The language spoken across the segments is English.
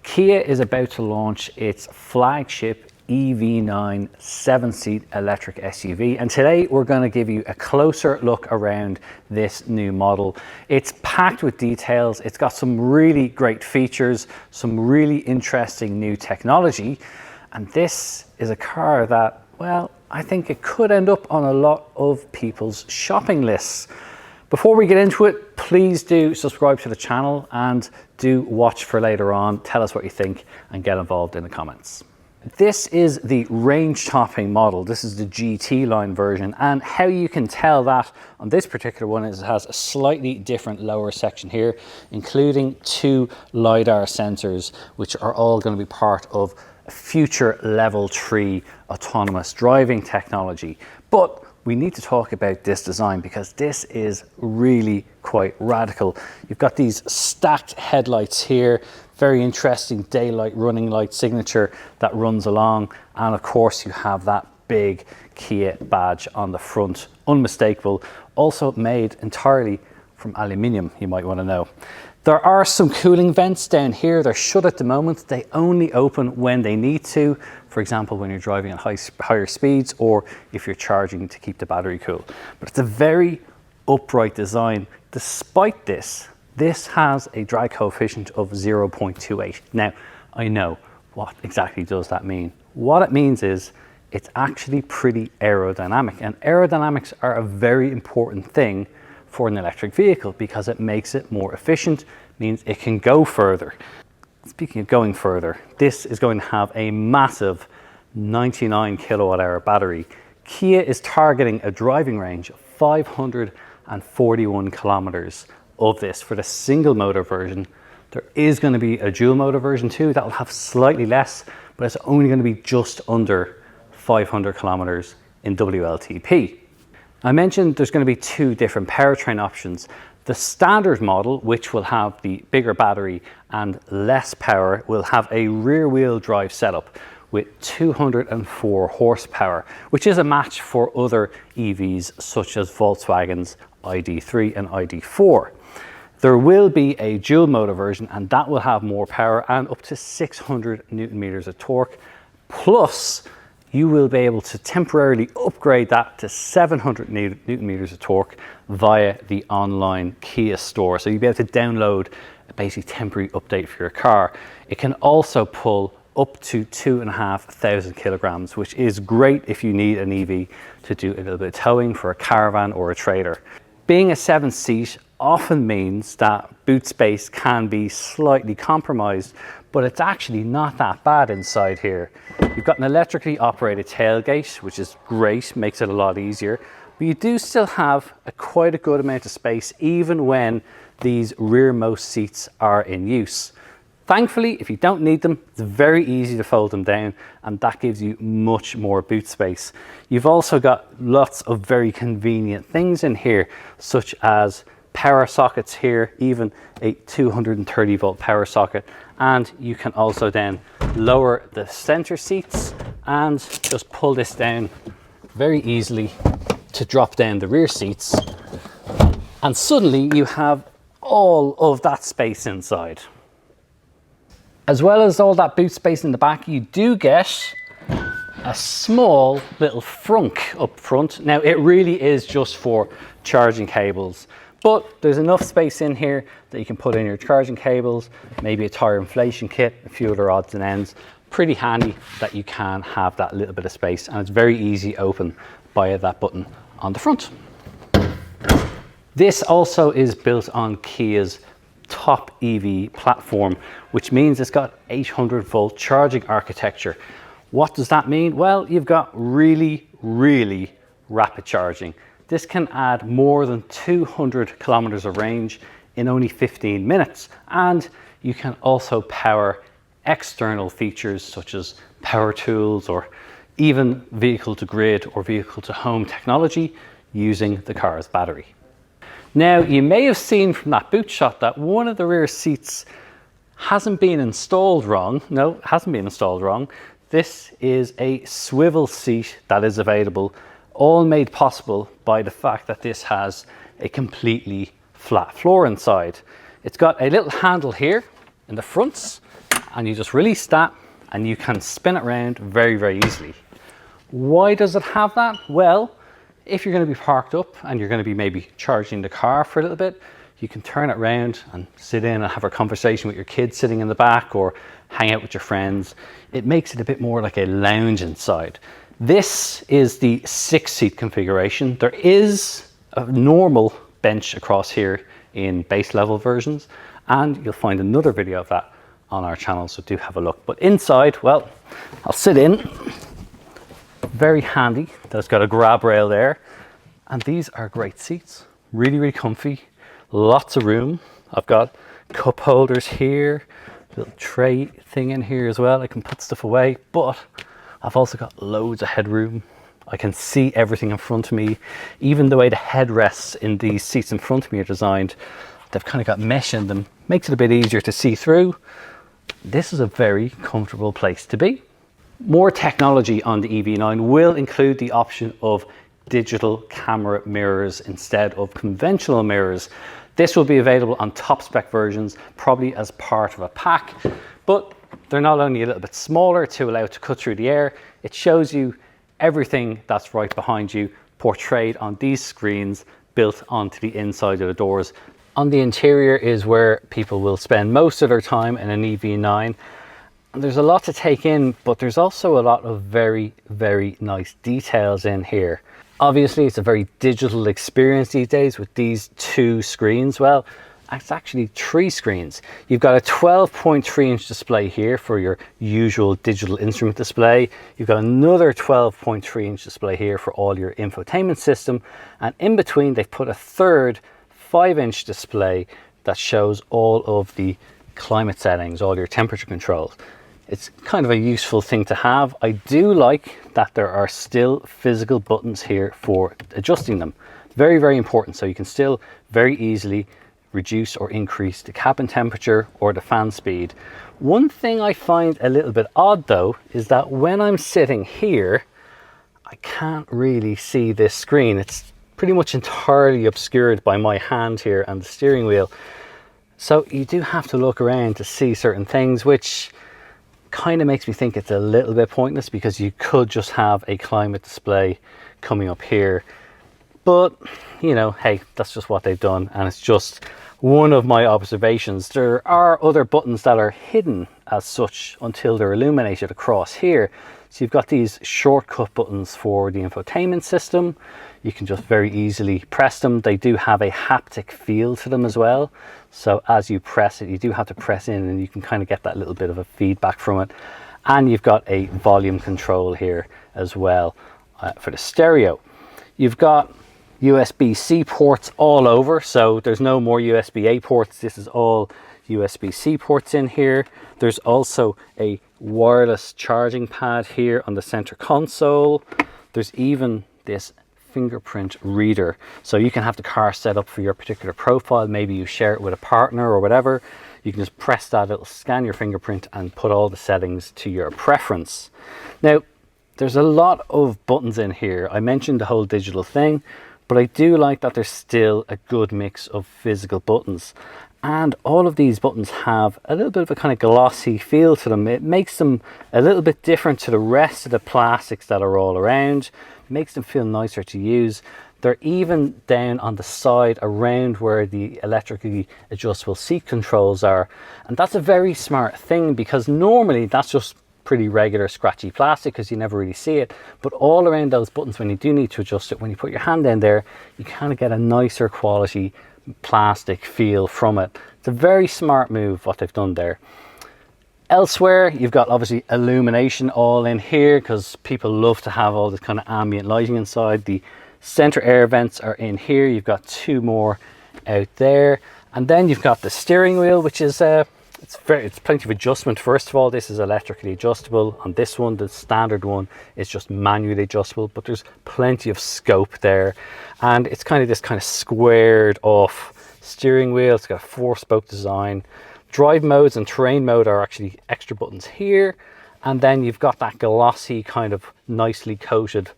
Kia is about to launch its flagship EV9 7-seat electric SUV, and today we're going to give you a closer look around this new model. It's packed with details, it's got some really great features, some really interesting new technology, and this is a car that, well, I think it could end up on a lot of people's shopping lists. Before we get into it, please do subscribe to the channel and do watch for later on. Tell us what you think and get involved in the comments. This is the range-topping model. This is the GT line version, and how you can tell that on this particular one is it has a slightly different lower section here, including 2 LiDAR sensors, which are all going to be part of a future level 3 autonomous driving technology. But we need to talk about this design because this is really quite radical. You've got these stacked headlights here, very interesting daylight running light signature that runs along, and of course you have that big Kia badge on the front, unmistakable, also made entirely from aluminium, you might want to know. There are some cooling vents down here. They're shut at the moment. They only open when they need to. For example, when you're driving at higher speeds, or if you're charging to keep the battery cool. But it's a very upright design. Despite this, this has a drag coefficient of 0.28. Now, I know, what exactly does that mean? What it means is it's actually pretty aerodynamic, and aerodynamics are a very important thing for an electric vehicle because it makes it more efficient, means it can go further. Speaking of going further, this is going to have a massive 99 kilowatt hour battery. Kia is targeting a driving range of 541 kilometers of this for the single motor version. There is going to be a dual motor version too that will have slightly less, but it's only going to be just under 500 kilometers in WLTP. I mentioned there's going to be 2 different powertrain options. The standard model, which will have the bigger battery and less power, will have a rear-wheel drive setup with 204 horsepower, which is a match for other EVs such as Volkswagen's ID3 and ID4. There will be a dual motor version, and that will have more power and up to 600 Newton meters of torque. Plus, you will be able to temporarily upgrade that to 700 Newton meters of torque via the online Kia store. So you'll be able to download a basic temporary update for your car. It can also pull up to 2,500 kilograms, which is great if you need an EV to do a little bit of towing for a caravan or a trailer. Being a 7-seat often means that boot space can be slightly compromised, but it's actually not that bad inside here. You've got an electrically operated tailgate, which is great, makes it a lot easier, but you do still have quite a good amount of space even when these rearmost seats are in use. Thankfully, if you don't need them, it's very easy to fold them down, and that gives you much more boot space. You've also got lots of very convenient things in here, such as power sockets here, even a 230 volt power socket, and you can also then lower the center seats and just pull this down very easily to drop down the rear seats, and suddenly you have all of that space inside. As well as all that boot space in the back, you do get a small little frunk up front. Now, it really is just for charging cables, but there's enough space in here that you can put in your charging cables, maybe a tire inflation kit, a few other odds and ends. Pretty handy that you can have that little bit of space, and it's very easy open via that button on the front. This also is built on Kia's top EV platform, which means it's got 800 volt charging architecture. What does that mean? Well, you've got really rapid charging. This can add more than 200 kilometers of range in only 15 minutes. And you can also power external features such as power tools or even vehicle to grid or vehicle to home technology using the car's battery. Now, you may have seen from that boot shot that one of the rear seats hasn't been installed wrong. No, it hasn't been installed wrong. This is a swivel seat that is available, all made possible by the fact that this has a completely flat floor inside. It's got a little handle here in the fronts, and you just release that and you can spin it around very, very easily. Why does it have that? Well, if you're going to be parked up and you're going to be maybe charging the car for a little bit, you can turn it around and sit in and have a conversation with your kids sitting in the back, or hang out with your friends. It makes it a bit more like a lounge inside. This is the 6-seat configuration. There is a normal bench across here in base level versions, and you'll find another video of that on our channel, so do have a look. But inside, well, I'll sit in. Very handy. There's got a grab rail there, and these are great seats. Really, really comfy. Lots of room. I've got cup holders here, little tray thing in here as well. I can put stuff away, but I've also got loads of headroom. I can see everything in front of me. Even the way the headrests in these seats in front of me are designed, they've kind of got mesh in them. Makes it a bit easier to see through. This is a very comfortable place to be. More technology on the EV9 will include the option of digital camera mirrors instead of conventional mirrors. This will be available on top spec versions, probably as part of a pack, but they're not only a little bit smaller to allow it to cut through the air, it shows you everything that's right behind you portrayed on these screens built onto the inside of the doors. On the interior is where people will spend most of their time in an EV9. And there's a lot to take in, but there's also a lot of very, very nice details in here. Obviously, it's a very digital experience these days with these 2 screens. Well, it's actually 3 screens. You've got a 12.3-inch display here for your usual digital instrument display. You've got another 12.3-inch display here for all your infotainment system. And in between, they've put a third 5-inch display that shows all of the climate settings, all your temperature controls. It's kind of a useful thing to have. I do like that there are still physical buttons here for adjusting them. Very, very important. So you can still very easily reduce or increase the cabin temperature or the fan speed. One thing I find a little bit odd though is that when I'm sitting here, I can't really see this screen. It's pretty much entirely obscured by my hand here and the steering wheel. So you do have to look around to see certain things, which kind of makes me think it's a little bit pointless, because you could just have a climate display coming up here. But, you know, hey, that's just what they've done, and it's just one of my observations. There are other buttons that are hidden as such until they're illuminated across here. So you've got these shortcut buttons for the infotainment system. You can just very easily press them. They do have a haptic feel to them as well. So as you press it, you do have to press in, and you can kind of get that little bit of a feedback from it. And you've got a volume control here as well for the stereo. You've got USB-C ports all over, so there's no more USB-A ports. This is all USB-C ports in here. There's also a wireless charging pad here on the center console. There's even this fingerprint reader, so you can have the car set up for your particular profile. Maybe you share it with a partner or whatever. You can just press that, it'll scan your fingerprint and put all the settings to your preference. Now, there's a lot of buttons in here. I mentioned the whole digital thing, but I do like that there's still a good mix of physical buttons. And all of these buttons have a little bit of a kind of glossy feel to them. It makes them a little bit different to the rest of the plastics that are all around. Makes them feel nicer to use. They're even down on the side around where the electrically adjustable seat controls are. And that's a very smart thing, because normally that's just pretty regular scratchy plastic because you never really see it. But all around those buttons, when you do need to adjust it, when you put your hand in there, you kind of get a nicer quality plastic feel from it. It's a very smart move what they've done there. Elsewhere, you've got obviously illumination all in here, because people love to have all this kind of ambient lighting inside. The center air vents are in here. You've got 2 more out there, and then you've got the steering wheel, which is it's plenty of adjustment. First of all, this is electrically adjustable. On this one, the standard one is just manually adjustable, but there's plenty of scope there, and it's kind of this kind of squared off steering wheel. It's got a 4-spoke design. Drive modes and terrain mode are actually extra buttons here, and then you've got that glossy kind of nicely coated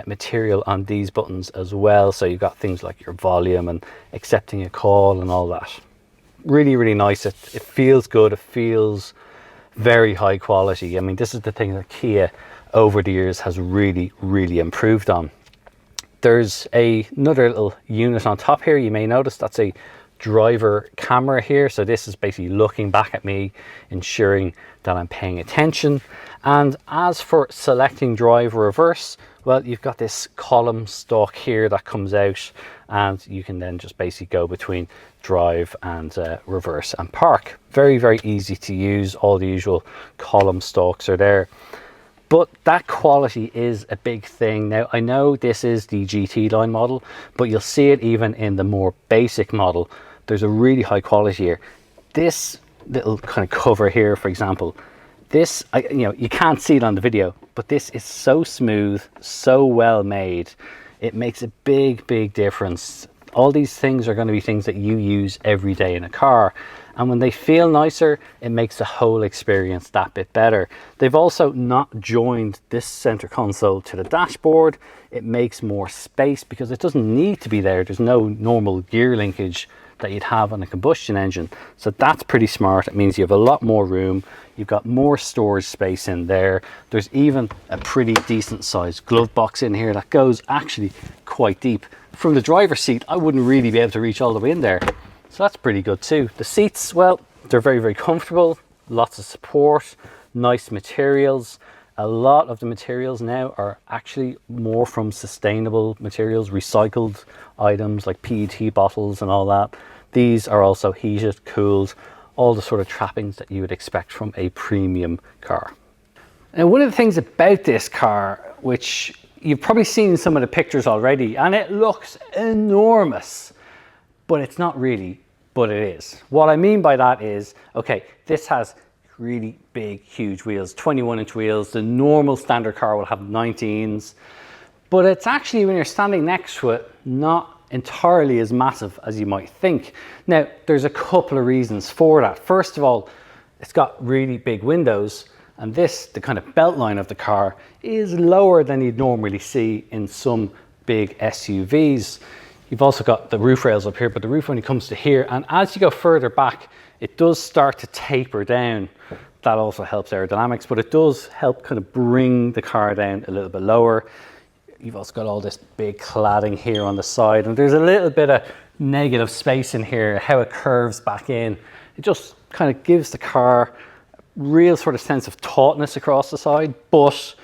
material on these buttons as well. So you've got things like your volume and accepting a call and all that. Really, really nice. It feels good. It feels very high quality. I mean, this is the thing that Kia over the years has really, really improved on. There's another little unit on top here. You may notice that's a driver camera here. So this is basically looking back at me, ensuring that I'm paying attention. And as for selecting drive or reverse, well, you've got this column stalk here that comes out, and you can then just basically go between drive and reverse and park. Very, very easy to use. All the usual column stalks are there. But that quality is a big thing. Now, I know this is the GT line model, but you'll see it even in the more basic model. There's a really high quality here. This little kind of cover here, for example, this, you can't see it on the video, but this is so smooth, so well made. It makes a big, big difference. All these things are going to be things that you use every day in a car. And when they feel nicer, it makes the whole experience that bit better. They've also not joined this center console to the dashboard. It makes more space because it doesn't need to be there. There's no normal gear linkage that you'd have on a combustion engine. So that's pretty smart. It means you have a lot more room. You've got more storage space in there. There's even a pretty decent sized glove box in here that goes actually quite deep. From the driver's seat, I wouldn't really be able to reach all the way in there. So that's pretty good too. The seats, well, they're very, very comfortable. Lots of support, nice materials. A lot of the materials now are actually more from sustainable materials, recycled items like PET bottles and all that. These are also heated, cooled, all the sort of trappings that you would expect from a premium car. Now, one of the things about this car, which you've probably seen some of the pictures already, and it looks enormous, but it's not really, but it is. What I mean by that is, okay, this has really big, huge wheels, 21-inch wheels. The normal standard car will have 19s, but it's actually, when you're standing next to it, not entirely as massive as you might think. Now, there's a couple of reasons for that. First of all, it's got really big windows, and this, the kind of belt line of the car, is lower than you'd normally see in some big SUVs. You've also got the roof rails up here, but the roof only comes to here, and as you go further back, it does start to taper down. That also helps aerodynamics, but it does help kind of bring the car down a little bit lower. You've also got all this big cladding here on the side, and there's a little bit of negative space in here, how it curves back in. It just kind of gives the car a real sort of sense of tautness across the side, but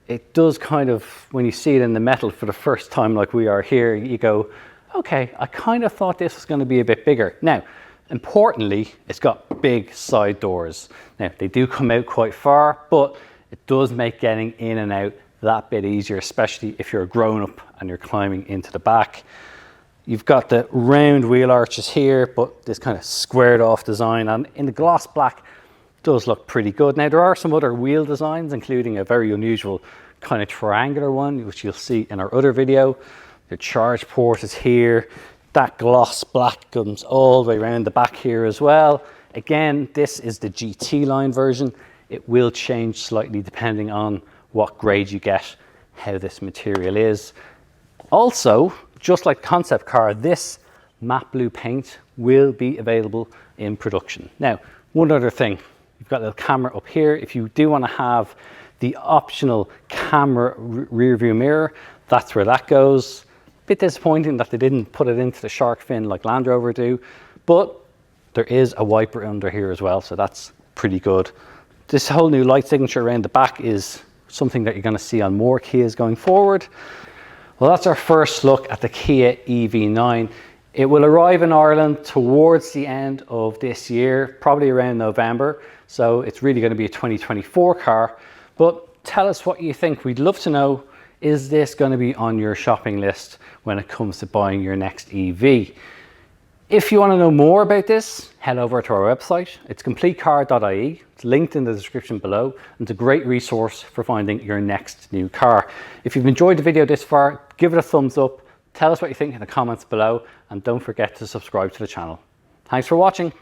it does kind of, when you see it in the metal for the first time like we are here, you go, okay, I kind of thought this was going to be a bit bigger. Now, importantly, it's got big side doors. Now, they do come out quite far, but it does make getting in and out that bit easier, especially if you're a grown-up and you're climbing into the back. You've got the round wheel arches here, but this kind of squared off design, and in the gloss black, does look pretty good. Now, there are some other wheel designs, including a very unusual kind of triangular one, which you'll see in our other video. The charge port is here. That gloss black comes all the way around the back here as well. Again, this is the GT line version. It will change slightly depending on what grade you get, how this material is. Also, just like concept car, this matte blue paint will be available in production. Now, one other thing, you've got a little camera up here. If you do want to have the optional camera rear view mirror, that's where that goes. Bit disappointing that they didn't put it into the shark fin like Land Rover do, but there is a wiper under here as well, so that's pretty good. This whole new light signature around the back is something that you're going to see on more Kias going forward. Well, that's our first look at the Kia EV9. It will arrive in Ireland towards the end of this year, probably around November, so it's really going to be a 2024 car. But tell us what you think. We'd love to know, is this going to be on your shopping list when it comes to buying your next EV? If you want to know more about this, head over to our website. It's CompleteCar.ie. It's linked in the description below, and it's a great resource for finding your next new car. If you've enjoyed the video this far, give it a thumbs up. Tell us what you think in the comments below, and don't forget to subscribe to the channel. Thanks for watching.